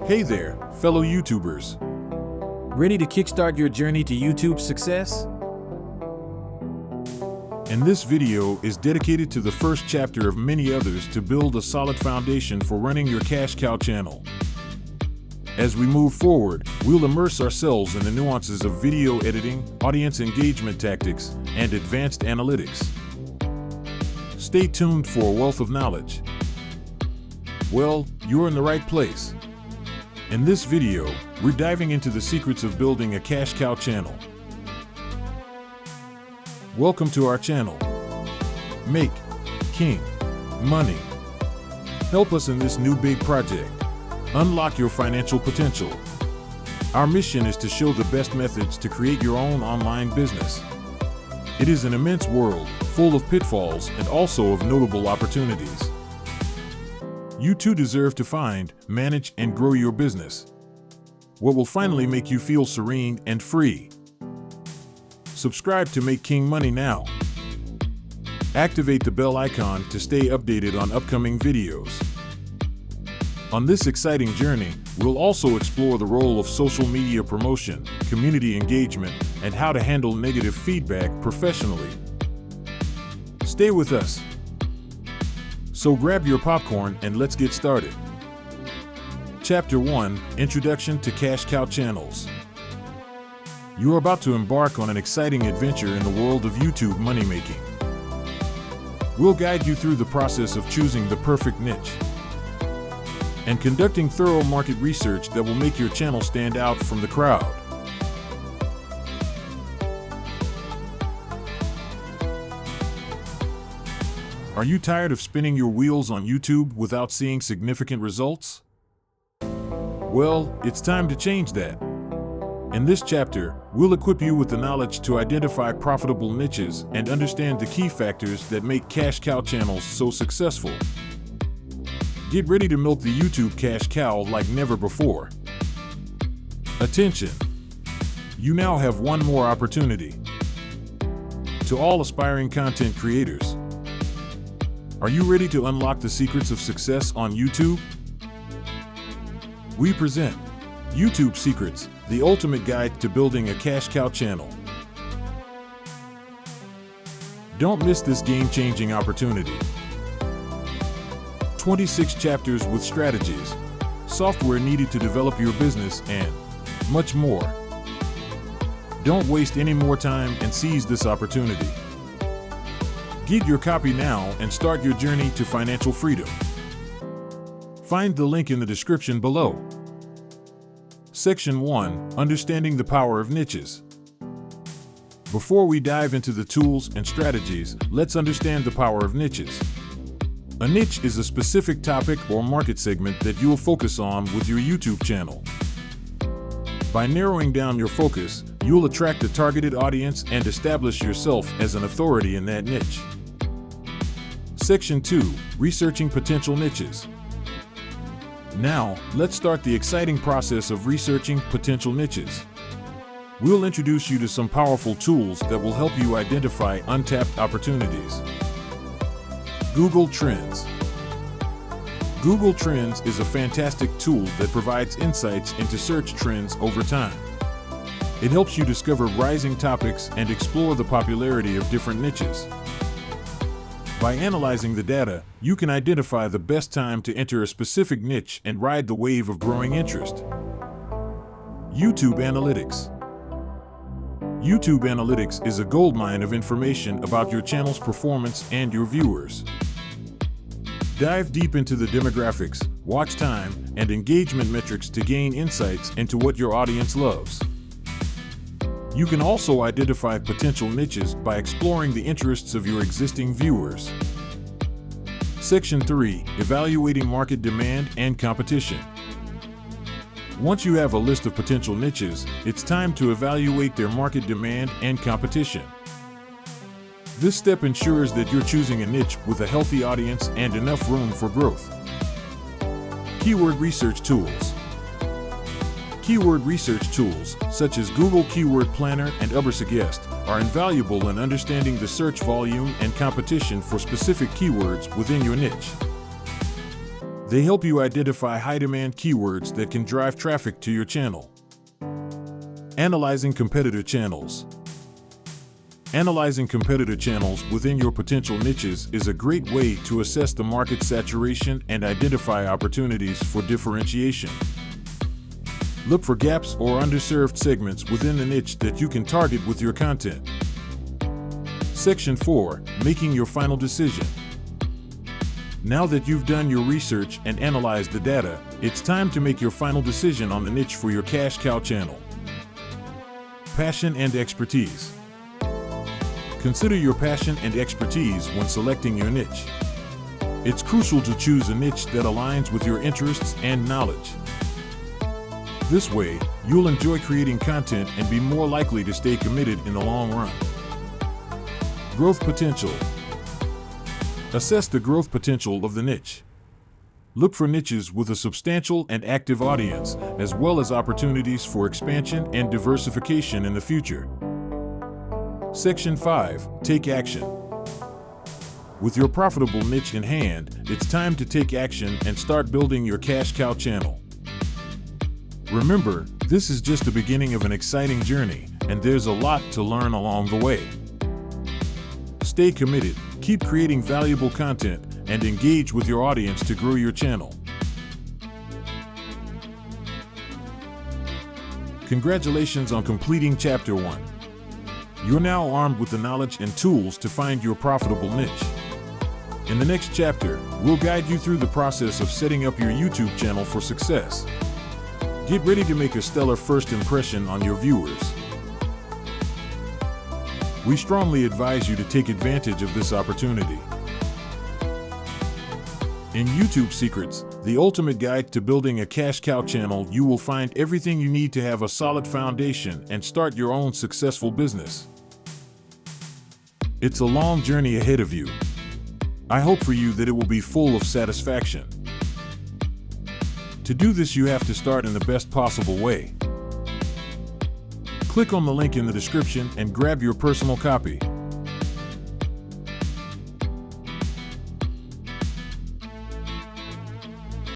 Hey there, fellow YouTubers. Ready to kickstart your journey to YouTube success? And this video is dedicated to the first chapter of many others to build a solid foundation for running your cash cow channel. As we move forward, we'll immerse ourselves in the nuances of video editing, audience engagement tactics, and advanced analytics. Stay tuned for a wealth of knowledge. Well, you're in the right place. In this video, we're diving into the secrets of building a cash cow channel. Welcome to our channel. Make King money. Help us in this new big project. Unlock your financial potential. Our mission is to show the best methods to create your own online business. It is an immense world, full of pitfalls and also of notable opportunities. You too deserve to find, manage, and grow your business. What will finally make you feel serene and free? Subscribe to Make King Money now. Activate the bell icon to stay updated on upcoming videos. On this exciting journey, we'll also explore the role of social media promotion, community engagement, and how to handle negative feedback professionally. Stay with us. So grab your popcorn and let's get started. Chapter 1: Introduction to Cash Cow Channels. You're about to embark on an exciting adventure in the world of YouTube money making. We'll guide you through the process of choosing the perfect niche and conducting thorough market research that will make your channel stand out from the crowd. Are you tired of spinning your wheels on YouTube without seeing significant results? Well, it's time to change that. In this chapter, we'll equip you with the knowledge to identify profitable niches and understand the key factors that make cash cow channels so successful. Get ready to milk the YouTube cash cow like never before. Attention! You now have one more opportunity. To all aspiring content creators, are you ready to unlock the secrets of success on YouTube? We present YouTube Secrets, the ultimate guide to building a cash cow channel. Don't miss this game-changing opportunity. 26 chapters with strategies, software needed to develop your business, and much more. Don't waste any more time and seize this opportunity. Get your copy now and start your journey to financial freedom. Find the link in the description below. Section 1: Understanding the Power of Niches. Before we dive into the tools and strategies, let's understand the power of niches. A niche is a specific topic or market segment that you'll focus on with your YouTube channel. By narrowing down your focus, you'll attract a targeted audience and establish yourself as an authority in that niche. Section 2: Researching potential niches. Now, let's start the exciting process of researching potential niches. We'll introduce you to some powerful tools that will help you identify untapped opportunities. Google Trends. Google Trends is a fantastic tool that provides insights into search trends over time. It helps you discover rising topics and explore the popularity of different niches. By analyzing the data, you can identify the best time to enter a specific niche and ride the wave of growing interest. YouTube Analytics. YouTube Analytics is a goldmine of information about your channel's performance and your viewers. Dive deep into the demographics, watch time, and engagement metrics to gain insights into what your audience loves. You can also identify potential niches by exploring the interests of your existing viewers. Section 3: Evaluating market demand and competition. Once you have a list of potential niches, it's time to evaluate their market demand and competition. This step ensures that you're choosing a niche with a healthy audience and enough room for growth. Keyword research tools. Keyword research tools, such as Google Keyword Planner and Ubersuggest, are invaluable in understanding the search volume and competition for specific keywords within your niche. They help you identify high-demand keywords that can drive traffic to your channel. Analyzing competitor channels. Analyzing competitor channels within your potential niches is a great way to assess the market saturation and identify opportunities for differentiation. Look for gaps or underserved segments within the niche that you can target with your content. Section 4. Making your final decision. Now that you've done your research and analyzed the data, it's time to make your final decision on the niche for your cash cow channel. Passion and expertise. Consider your passion and expertise when selecting your niche. It's crucial to choose a niche that aligns with your interests and knowledge. This way, you'll enjoy creating content and be more likely to stay committed in the long run. Growth potential. Assess the growth potential of the niche. Look for niches with a substantial and active audience, as well as opportunities for expansion and diversification in the future. Section 5. Take action. With your profitable niche in hand, it's time to take action and start building your cash cow channel. Remember, this is just the beginning of an exciting journey, and there's a lot to learn along the way. Stay committed, keep creating valuable content, and engage with your audience to grow your channel. Congratulations on completing Chapter 1. You're now armed with the knowledge and tools to find your profitable niche. In the next chapter, we'll guide you through the process of setting up your YouTube channel for success. Get ready to make a stellar first impression on your viewers. We strongly advise you to take advantage of this opportunity. In YouTube Secrets, the ultimate guide to building a cash cow channel, you will find everything you need to have a solid foundation and start your own successful business. It's a long journey ahead of you. I hope for you that it will be full of satisfaction. To do this, you have to start in the best possible way. Click on the link in the description and grab your personal copy.